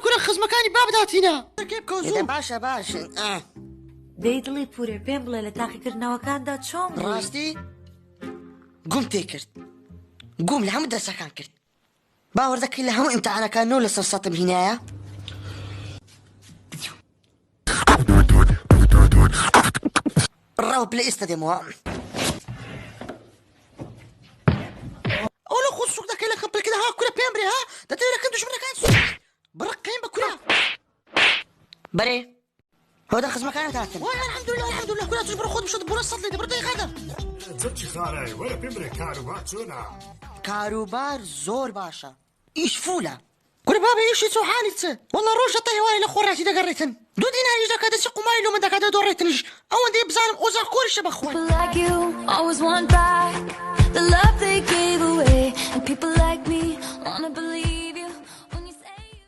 كورا خزمەکانی بابداتینە کێ بکەوزوو باشە باش دەیدڵی پورێ پێم بڵێ لە تاقیکردنەوەکاندا چۆن ڕاستی گوم پێ کرد گوم لە هەموو دەرسەکان کرد باوەڕدەکەی لە هەموو ئیمتحانەکانەوە لەسەر سەتم هینایە ڕاو پلە ئێستا دێمەوە ئەو لە خۆ سووک دەکەی لە کەمپێکدا ها کورە پێم برێ ها دەتەوێت لەکەم دوژمنەکان سووک بڕقەیم بە کورە بەرێ هۆدا خزمەکانت هاتن وای الحەمدولله الحەمدولله کورە توش بڕۆ خۆت بشۆ بۆرە سەد لێدە بڕ دەیقادە چی خارەی وەرە پێم برێ کاروبار چۆنە کاروبار زۆر باشە ئیش فولە کورە بابە ئیشی چۆ حالیت چ وەڵڵا ڕۆژە تەهێواری لە خۆڕاتی دەگەڕێتن دوو دیناریش دەکاتە چ قوماری لۆمە دەکاتە دۆڕێتنیش ئەوەندەی بزانم ئۆزار کۆریشە بەخۆی Like you always want back the love they gave away.